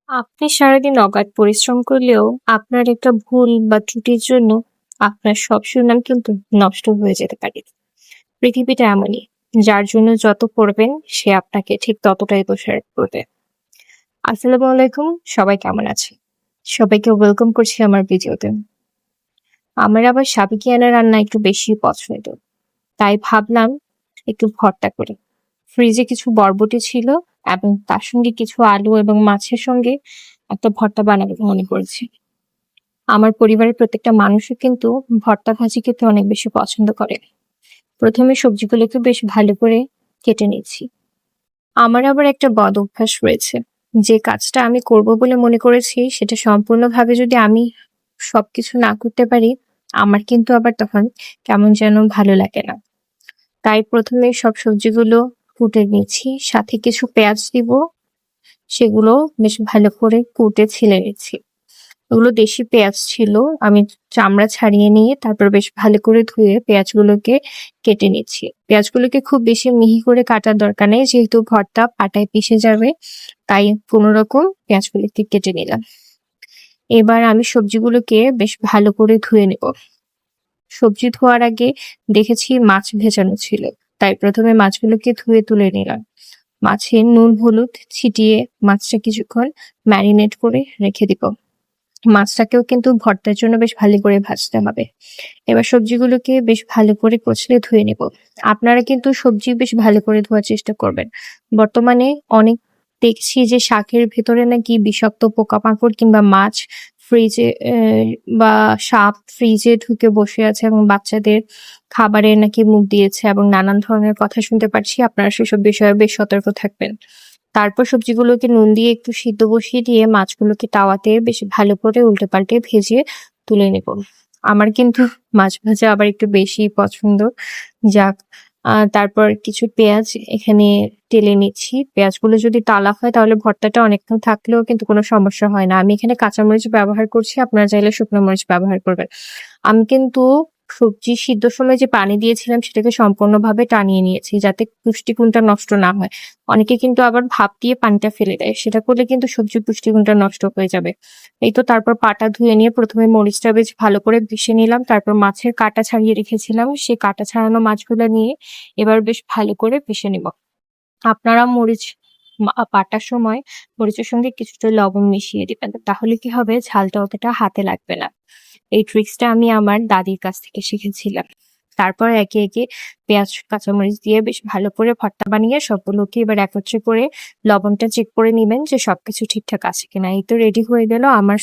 আপনি সারাদিন অগাধ পরিশ্রম করলেও আপনার একটা ভুল বা ত্রুটির জন্য আপনার সব সুনাম কিন্তু নষ্ট হয়ে যেতে পারে। পৃথিবীটা এমনই। যার জন্য যত করবেন সে আপনাকে ঠিক ততটাই দোষারোপ করবে। আসসালামু আলাইকুম, সবাই কেমন আছে? সবাইকে ওয়েলকাম করছি আমার ভিডিওতে। আমার আবার সাবেকিয়ানা রান্না একটু বেশি পছন্দ। তাই ভাবলাম একটু ভর্তা করি। ফ্রিজে কিছু বরবটি ছিল এবং তার সঙ্গে কিছু আলু এবং মাছের সঙ্গে একটা ভর্তা বানাবো মনে করেছি। আমার পরিবারের প্রত্যেকটা মানুষই কিন্তু ভর্তা ভাজি খেতে অনেক বেশি পছন্দ করে। ১ম এ সবজিগুলোকে বেশ ভালো করে কেটে নিচ্ছি। আমার আবার একটা বদ অভ্যাস রয়েছে। যে কাজটা আমি করব বলে মনে করেছি সেটা সম্পূর্ণভাবে যদি আমি সবকিছু না করতে পারি, আমার কিন্তু আবার তখন কেমন যেন ভালো লাগে না। তাই ১ম এ সব সবজিগুলো কুটে নিচ্ছি। সাথে কিছু পেঁয়াজ দিব। সেগুলো বেশ ভালো করে কুটে ছিলে নিচ্ছি। ওগুলো দেশি পেঁয়াজ ছিল। আমি চামড়া ছাড়িয়ে নিয়ে তারপর বেশ ভালো করে ধুয়ে পেঁয়াজগুলোকে কেটে নিচ্ছি। পেঁয়াজগুলোকে খুব বেশি মিহি করে কাটার দরকার নেই। যেহেতু ভর্তা পাটায় পিষে যাবে, তাই কোনরকম পেঁয়াজগুলোকে কেটে নিলাম। এবার আমি সবজিগুলোকে বেশ ভালো করে ধুয়ে নেব। সবজি ধোয়ার আগে দেখেছি মাছ ভেজানো ছিল। তাই ১ম এ মাছগুলোকে ধুয়ে তুলে নিলাম। মাছে নুন হলুদ ছিটিয়ে মাছটা কিছুক্ষণ ম্যারিনেট করে রেখে দিব। মাছটাকেও কিন্তু ভর্তার জন্য বেশ ভালো করে ভাজতে হবে। এবার সবজিগুলোকে বেশ ভালো করে কচলে ধুয়ে নেব। আপনারা কিন্তু সবজি বেশ ভালো করে ধোয়ার চেষ্টা করবেন। বর্তমানে অনেক দেখছি যে শাকের ভেতরে নাকি বিষাক্ত পোকামাকড় কিংবা মাছ ফ্রিজে বা সাপ ফ্রিজে ঢুকে বসে আছে এবং বাচ্চাদের খাবারে নাকি মুখ দিয়েছে এবং নানান ধরনের কথা শুনতে পারছি। আপনারা সেসব বিষয়ে বেশ সতর্ক থাকবেন। তারপর সবজিগুলোকে নুন দিয়ে একটু সিদ্ধ বসিয়ে দিয়ে মাছগুলোকে তাওয়াতে বেশ ভালো করে উল্টে-পাল্টে ভেজে তুলে নেব। আমার কিন্তু মাছ ভাজা আবার একটু বেশিই পছন্দ। যাক, তারপর কিছু পেঁয়াজ এখানে টেলে নিচ্ছি। পেঁয়াজগুলো যদি টালা হয় তাহলে ভর্তাটা অনেকক্ষণ থাকলেও কিন্তু কোনো সমস্যা হয় না। আমি এখানে কাঁচামরিচ ব্যবহার করছি, আপনারা চাইলে শুকনো মরিচ ব্যবহার করবেন। আমি কিন্তু সবজি সিদ্ধর সময় যে পানি দিয়েছিলাম সেটাকে সম্পূর্ণভাবে টানিয়ে নিয়েছি যাতে পুষ্টিগুণটা নষ্ট না হয়। অনেকে কিন্তু আবার ভাপ দিয়ে পানিটা ফেলে দেয়। সেটা করলে কিন্তু সবজির পুষ্টিগুণটা নষ্ট হয়ে যাবে। এই তো তারপর পাটা ধুয়ে নিয়ে ১ম এ মরিচটা বেশ ভালো করে পিষে নিলাম। তারপর মাছের কাঁটা ছাড়িয়ে রেখেছিলাম। সেই কাঁটা ছাড়ানো মাছগুলা নিয়ে এবার বেশ ভালো করে পিষে নিব। আপনারা মরিচ বাটার সময় মরিচের সঙ্গে কিছুটা লবণ মিশিয়ে দিবেন। তাহলে কি হবে, ঝালটা অতটা হাতে লাগবে না। এই ট্রিক্সটা আমি আমার দাদির কাছ থেকে শিখেছিলাম। তারপর একে, একে পেঁয়াজ, কাঁচামরিচ দিয়ে বেশ ভালো করে ভর্তা বানিয়ে সবগুলোকে এবার একত্রে করে লবণটা চেক করে নিবেন যে সবকিছু ঠিকঠাক আছে কিনা। এই তো রেডি হয়ে গেল আমার